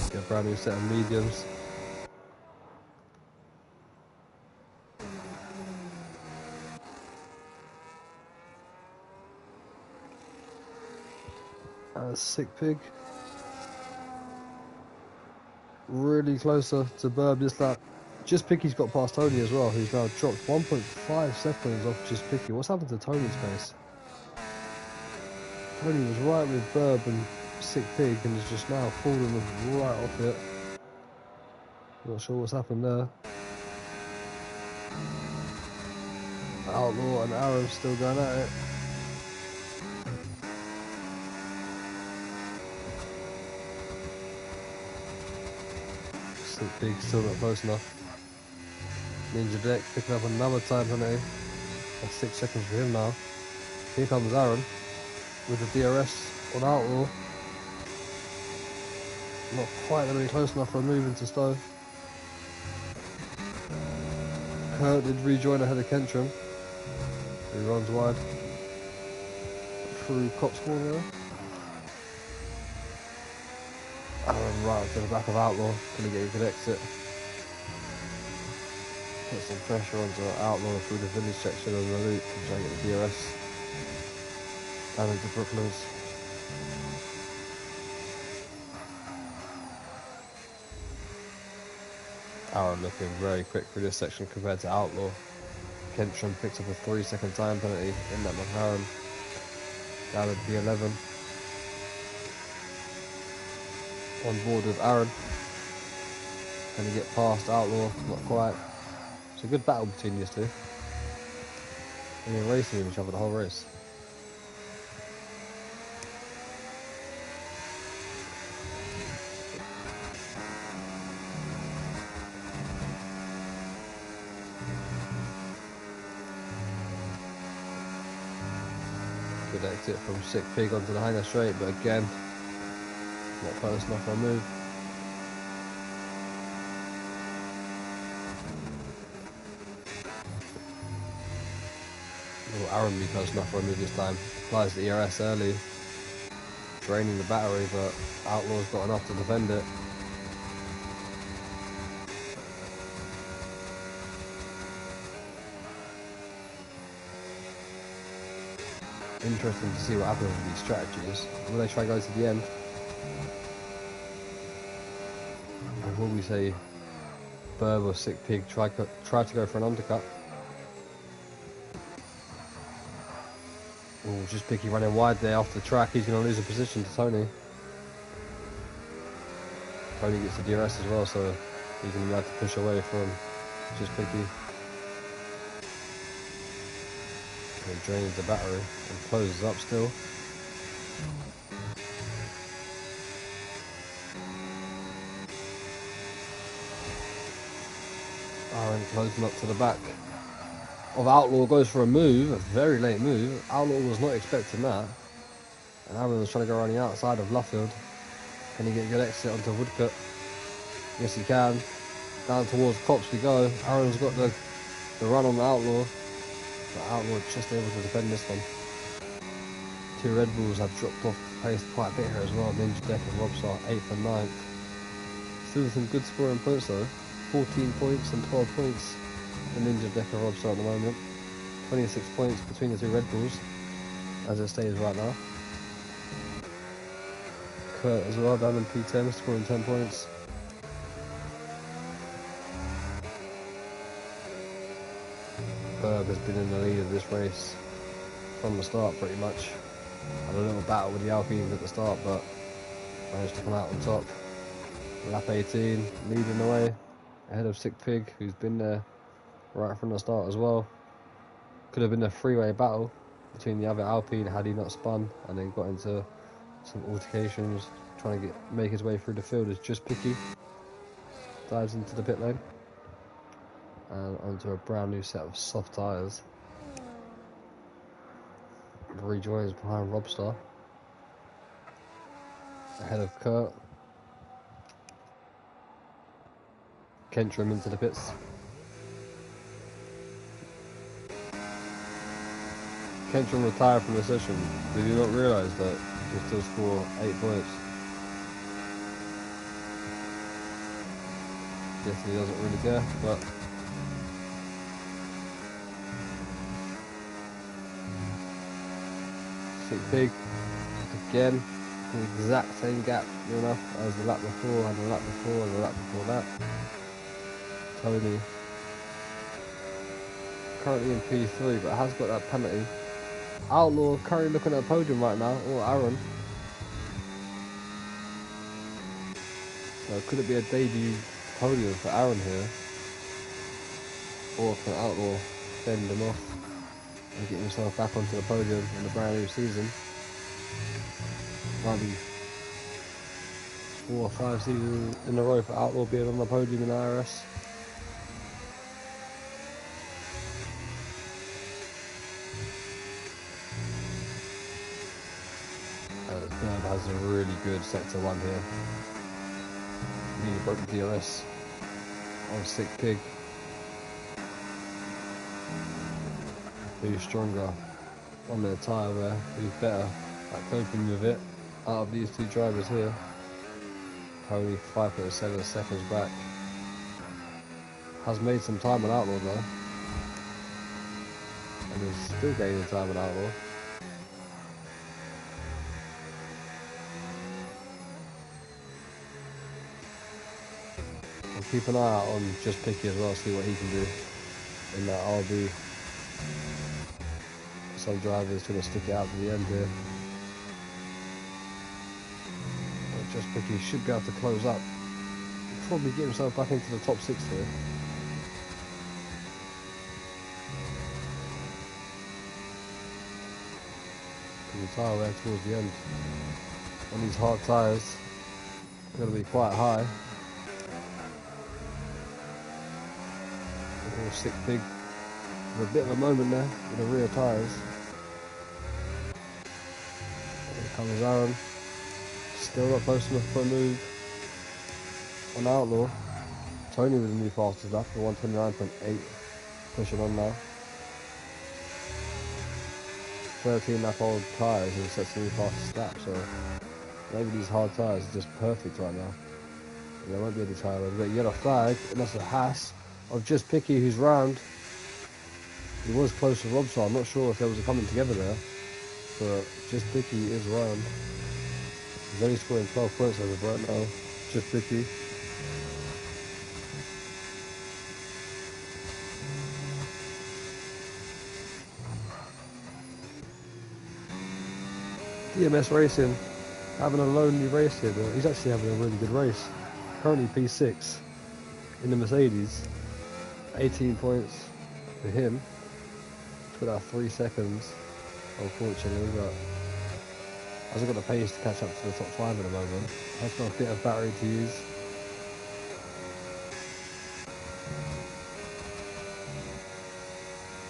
Get a brand new set of mediums. Sick Pig. Really closer to Burb this lap. Just Picky's got past Tony as well, who's now dropped 1.5 seconds off Just Picky. What's happened to Tony's pace? Tony was right with Burb and Sick Pig and is just now falling right off it. Not sure what's happened there. Outlaw and Aaron still going at it. Sick Pig still not close enough. Ninja Deck picking up another time penalty. That's 6 seconds for him now. Here comes Aaron with the DRS on Outlaw. Not quite going to be close enough for a move into Stowe. Kurt did rejoin ahead of Kentrim. He runs wide through Coxmore there. Aaron right up to the back of Outlaw, going to get a good exit. Put some pressure onto Outlaw through the village section of the loop and try to get the DRS down into Brooklands. Aaron looking very quick through this section compared to Outlaw. Kentrim picks up a 3-second time penalty in that McLaren down at P11. On board with Aaron. Can he get past Outlaw? Not quite. It's a good battle between these two. And they're racing with each other the whole race. Good exit from Sick Pig onto the hanger straight, but again, not close enough for a move. Will Aaron be close enough for a move this time? Applies the IRS early, draining the battery, but Outlaw's got enough to defend it. Interesting to see what happens with these strategies. Will they try to go to the end? Or will we say Burb or Sick Pig try to go for an undercut? Oh, just Picky running wide there off the track. He's going to lose a position to Tony. Tony gets the DRS as well, so he's going to have to push away from just Picky. And drains the battery and closes up still. Aaron closing up to the back of Outlaw, goes for a move, a very late move. Outlaw was not expecting that. And Aaron was trying to go around the outside of Luffield. Can he get a good exit onto Woodcut? Yes, he can. Down towards Cops we go. Aaron's got the run on the Outlaw. But Outlaw just able to defend this one. Two Red Bulls have dropped off pace quite a bit here as well. Ninja Deck and Robstar 8th and 9th. Still some good scoring points though. 14 points and 12 points for Ninja Deck and Robstar at the moment. 26 points between the two Red Bulls as it stays right now. Kurt as well down in P10 scoring 10 points. Burb has been in the lead of this race from the start pretty much. Had a little battle with the Alpines at the start, but managed to come out on top. Lap 18, leading the way ahead of Sick Pig, who's been there right from the start as well. Could have been a three-way battle between the other Alpine had he not spun, and then got into some altercations trying to make his way through the field as just Picky dives into the pit lane and onto a brand new set of soft tyres. Rejoins behind Robstar ahead of Kurt. Kentrim into the pits. Kentrim retired from the session. Did you not realise that he can still score 8 points? Guess he doesn't really care, but Sick Pig again, the exact same gap, near enough, as the lap before and the lap before and the lap before that. Tony currently in P3, but has got that penalty. Outlaw currently looking at the podium right now, or Aaron. So could it be a debut podium for Aaron here? Or can Outlaw fend him off and get himself back onto the podium in the brand new season? Might be 4 or 5 seasons in a row for Outlaw being on the podium in IRS. Burb has a really good sector 1 here. Really broke the DRS on Sick Pig. Who's stronger on their tyre there, who's better at coping with it out of these two drivers here. Only 5.7 seconds back. Has made some time on Outlaw though. And is still gaining time on Outlaw. We'll keep an eye out on just Picky as well, see what he can do in that RB. Some drivers trying to stick it out to the end here. But just Picky should be able to close up probably get himself back into the top 6 here. The tyre wear towards the end. On these hard tyres, they're going to be quite high. A little sick pig. With a bit of a moment there with the rear tyres. Here comes Aaron. Still not close enough for a move. On Outlaw. Tony with a new fastest lap for 129.8. Pushing on now. 13 lap old tyres and sets a new fastest lap, so maybe these hard tyres are just perfect right now. And there won't be any tyre. We've got a yellow flag, and that's a Haas of Just Picky who's round. He was close to Rob, so I'm not sure if there was a coming together there. But Just Picky is round. He's only scoring 12 points as of right now. Just Picky. DMS Racing having a lonely race here, but he's actually having a really good race. Currently P6 in the Mercedes. 18 points for him. Put out 3 seconds, unfortunately, but hasn't got the pace to catch up to the top 5 at the moment. Has got a bit of battery to use.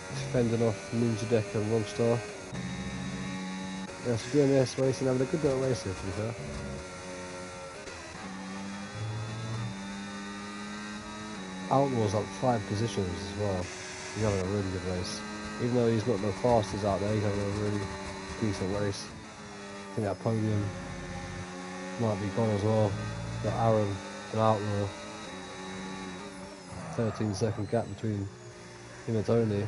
He's fending off Ninja Deck and Rogstar. Yeah, so DMS Racing having a good little race here, to be fair. Outlaw's up 5 positions as well. He's having a really good race. Even though he's not the fastest out there, he's having a really decent race. I think that podium might be gone as well. Got Aaron and Outlaw. 13-second gap between him and Tony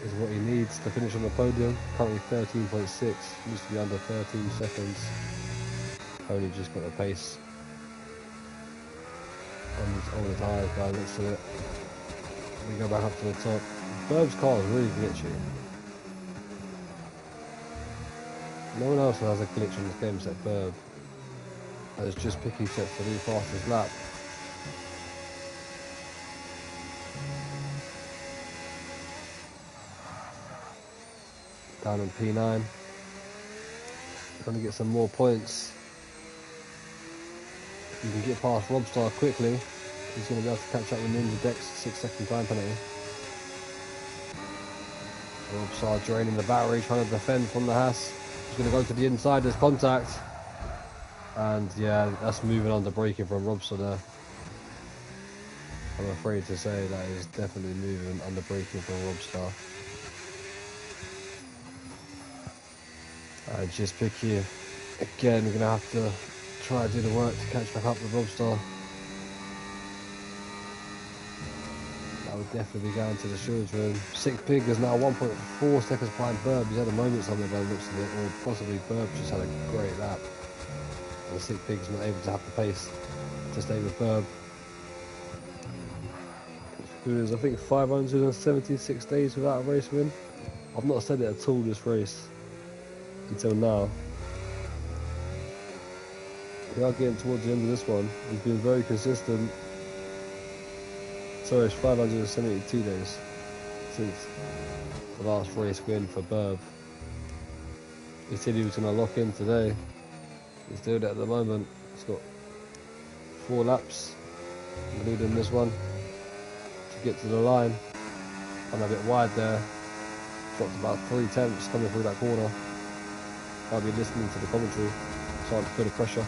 is what he needs to finish on the podium. Currently 13.6, used to be under 13 seconds. Tony just got the pace on his older tyres by the looks of it. We go back up to the top. Burb's car is really glitchy. No one else has a glitch on this game except Burb. And it's Just Picky set for the fastest lap. Down on P9. Trying to get some more points. If you can get past Robstar quickly, he's going to be able to catch up with Ninja Deck's 6-second time penalty. Robstar draining the battery, trying to defend from the Haas. He's going to go to the inside, there's contact. And yeah, that's moving on to braking from Robstar there. I'm afraid to say that is definitely moving under braking from Robstar. Just Picky again, we're going to have to try to do the work to catch back up with Robstar. That would definitely be going to the stewards room. Sick Pig is now 1.4 seconds behind Burb. He's had a moment somewhere by the looks of it, or possibly Burb just had a great lap. And the Sick Pig's not able to have the pace to stay with Burb, who is I think 576 days without a race win. I've not said it at all this race until now. We are getting towards the end of this one. He's been very consistent. Sorry, it's 572 days since the last race win for Burb. He said he was going to lock in today. He's doing it at the moment. He's got 4 laps, including this one, to get to the line. I'm a bit wide there. Dropped about 3/10 coming through that corner. I'll be listening to the commentary, trying to feel the pressure.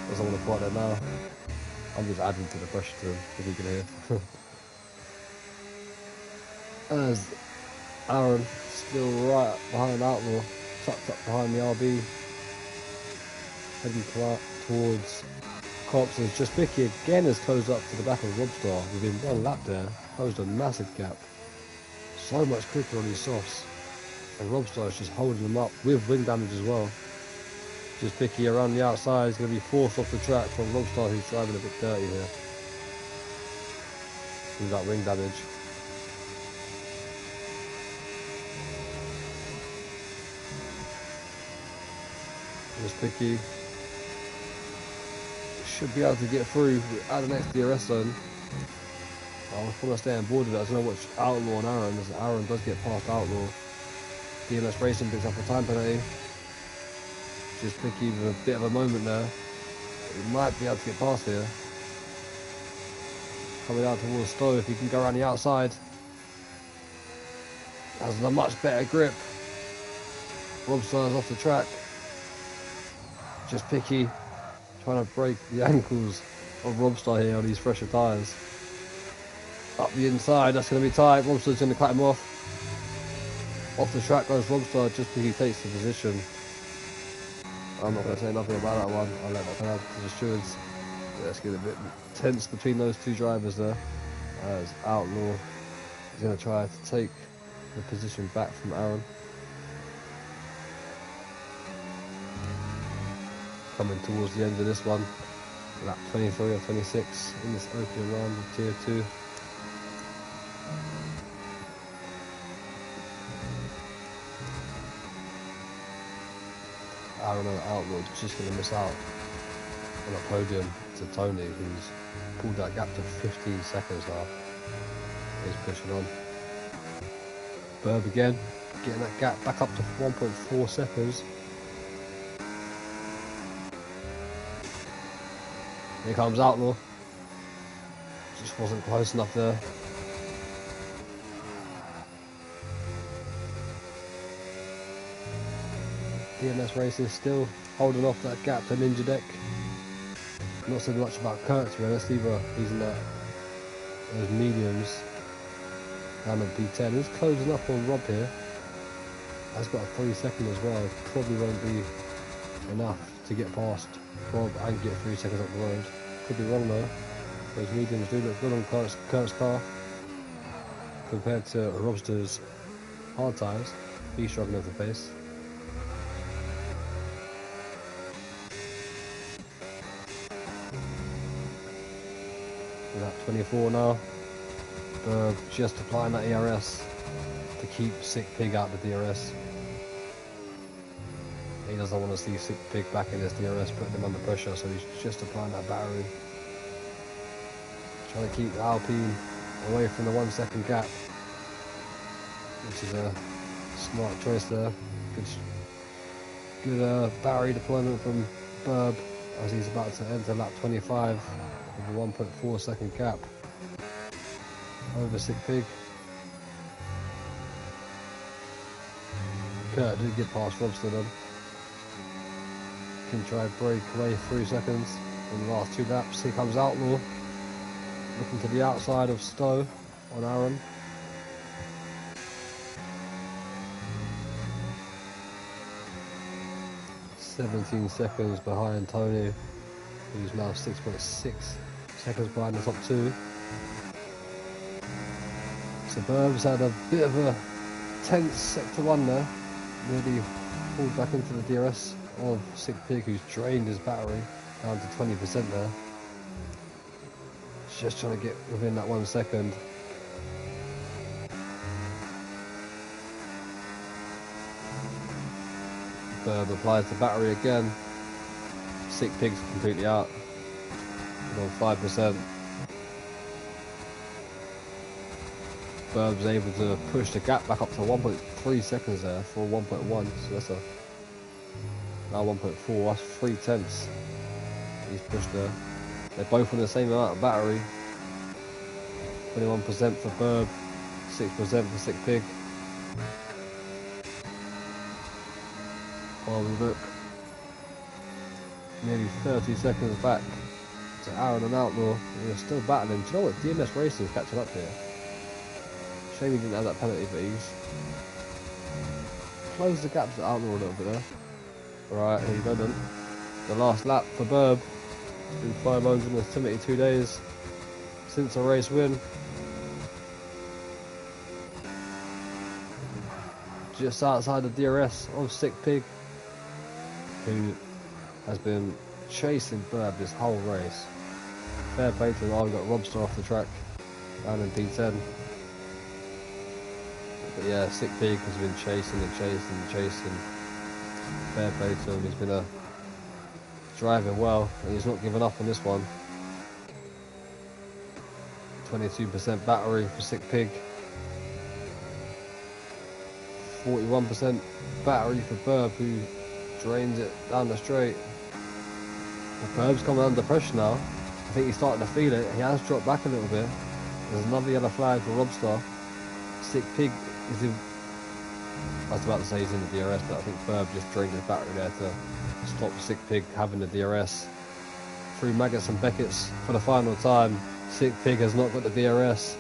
Doesn't want to quite there now. I'm just adding to the pressure to him, if you can hear. As Aaron still right behind Outlaw, tucked up behind the RB, heading towards Cops. As Just Picky again has closed up to the back of Robstar within 1 lap there, closed a massive gap. So much quicker on his softs, and Robstar is just holding them up with wing damage as well. Just Picky around the outside is going to be forced off the track from Robstar, who's driving a bit dirty here with that wing damage. Just Picky should be able to get through at the next DRS zone. I want to stay on board with it. I don't know which Outlaw and Aaron, as Aaron does get past Outlaw. DMS Racing picks up a time penalty. Just Picky with a bit of a moment there. He might be able to get past here. Coming out towards Stowe, if he can go around the outside. Has a much better grip. Robstar's off the track. Just Picky trying to break the ankles of Robstar here on these fresher tyres. Up the inside, that's going to be tight. Robstar's going to cut him off. Off the track goes Robstar, just Picky takes the position. I'm not going to say nothing about that one. I'll let that come out to the stewards. Let's get a bit tense between those two drivers there. As Outlaw is going to try to take the position back from Aaron. Coming towards the end of this one. Lap 23 or 26 in this opening round of Tier 2. Aaron and Outlaw just going to miss out on a podium to Tony, who's pulled that gap to 15 seconds now. He's pushing on. Burb again, getting that gap back up to 1.4 seconds. Here comes Outlaw. Just wasn't close enough there. DMS Racing still holding off that gap to Ninja Deck. Not so much about Kurt, to be honest, either. He's in those mediums. Down on P10. He's closing up on Rob here. Has got a 3 second as well. Probably won't be enough to get past Rob and get 3 seconds up the road. Could be wrong though. Those mediums do look good on Kurt's car compared to Robster's hard tyres. He's struggling with the pace. Lap 24 now. Just applying that ERS to keep Sick Pig out of the DRS. He doesn't want to see Sick Pig back in his DRS, putting him under pressure, so he's just applying that battery. Trying to keep Alpine away from the 1 second gap, which is a smart choice there. Good battery deployment from Burb as he's about to enter lap 25 with a 1.4 second gap over Sick Pig. Kurt did get past Robster then. Can try to break away 3 seconds in the last 2 laps. Here comes Outlaw, looking to the outside of Stowe on Aaron. "17 seconds behind Tony, who's now 6.6 seconds behind the top 2. So Burb's had a bit of a tense sector 1 there. Nearly pulled back into the DRS of Sick Pig, who's drained his battery down to 20% there. Just trying to get within that 1 second. Burb applies the battery again. Sick Pig's completely out. He's on 5%. Burb's able to push the gap back up to 1.3 seconds there for 1.1, so that's now 1.4, that's 3/10. He's pushed there. They're both on the same amount of battery. 21% for Burb, 6% for Sick Pig. While we look, nearly 30 seconds back to Aaron and Outlaw. They're still battling. Do you know what? DMS Racing is catching up here. Shame he didn't have that penalty, but he's closed the gap to Outlaw a little bit there. Right, here you go then. The last lap for Burb. It's been 572 days since a race win. Just outside the DRS of Sick Pig, who has been chasing Burb this whole race. Fair play to him. Oh, we've got Robster off the track down in P10. But yeah, Sick Pig has been chasing and chasing and chasing. Fair play to him. He's been a driving well, and he's not giving up on this one. 22% battery for Sick Pig. 41% battery for Burb, who drains it down the straight. Burb's coming under pressure now. I think he's starting to feel it. He has dropped back a little bit. There's another yellow flag for Robstar. Sick Pig is in... I was about to say he's in the DRS, but I think Burb just drained his battery there to stop Sick Pig having the DRS. Through Maggots and Beckett's for the final time. Sick Pig has not got the DRS.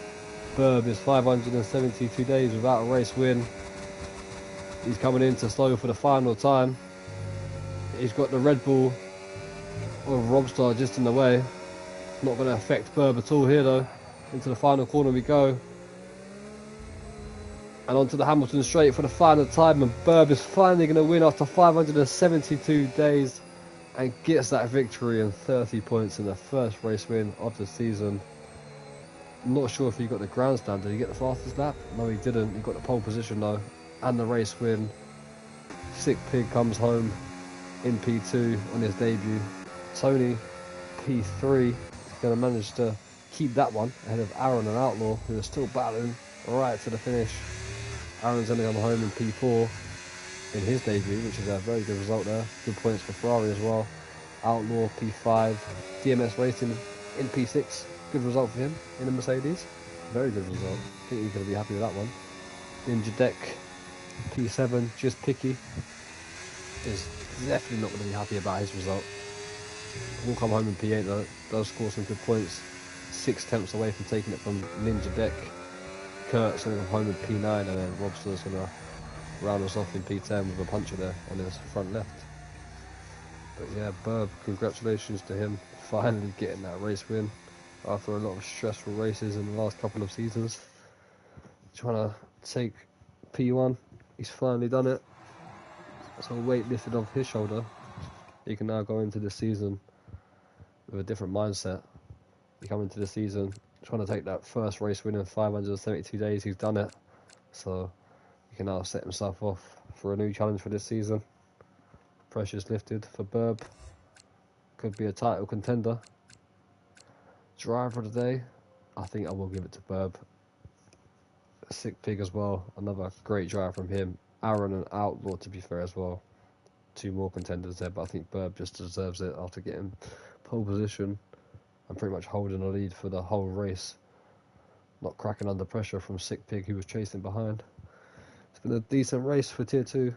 Burb is 572 days without a race win. He's coming into slow for the final time. He's got the Red Bull of Robstar just in the way. Not going to affect Burb at all here though. Into the final corner we go. And onto the Hamilton straight for the final time. And Burb is finally going to win after 572 days. And gets that victory and 30 points in the first race win of the season. I'm not sure if he got the grandstand. Did he get the fastest lap? No, he didn't. He got the pole position though. And the race win. Sick Pig comes home in P2 on his debut. Tony, P3. He's going to manage to keep that one ahead of Aaron and Outlaw, who are still battling right to the finish. Aaron's going to come home in P4 in his debut, which is a very good result there. Good points for Ferrari as well. Outlaw P5, DMS Racing in P6. Good result for him in the Mercedes. Very good result. I think he's going to be happy with that one. Ninja Deck P7, just picky. Is definitely not going to be happy about his result. Will come home in P8 though. Does score some good points. 6 tenths away from taking it from Ninja Deck. Kurt's going to come home in P9, and then Robster's going to round us off in P10 with a puncher there on his front left. But yeah, Burb, congratulations to him finally getting that race win after a lot of stressful races in the last couple of seasons. Trying to take P1, he's finally done it. So weight lifted off his shoulder. He can now go into the season with a different mindset. He come into the season trying to take that first race win in 572 days. He's done it. So he can now set himself off for a new challenge for this season. Pressure's lifted for Burb. Could be a title contender. Driver of the day, I think I will give it to Burb. Sick Pig as well. Another great drive from him. Aaron and Outlaw, to be fair, as well. 2 more contenders there, but I think Burb just deserves it after getting pole position and pretty much holding a lead for the whole race. Not cracking under pressure from Sick Pig, who was chasing behind. It's been a decent race for Tier 2.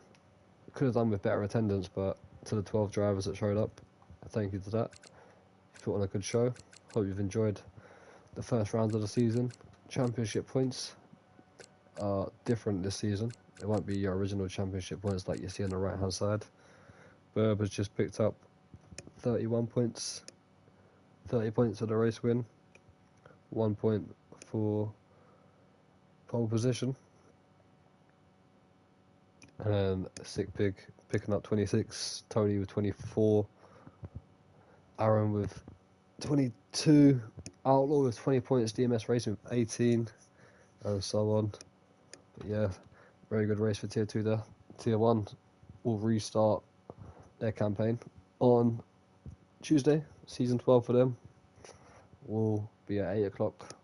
Could have done with better attendance, but to the 12 drivers that showed up, thank you to that. Put on a good show. Hope you've enjoyed the first round of the season. Championship points are different this season. It won't be your original championship points like you see on the right hand side. Burb has just picked up 31 points. 30 points for the race win. 1 point for pole position. And then Sick Pig picking up 26. Tony with 24. Aaron with 22. Outlaw with 20 points. DMS Racing with 18. And so on. But yeah, very good race for Tier 2 there. Tier 1 will restart their campaign on Tuesday. Season 12 for them will be at 8 o'clock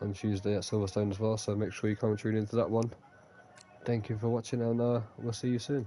on Tuesday at Silverstone as well. So make sure you come and tune into that one. Thank you for watching, and we'll see you soon.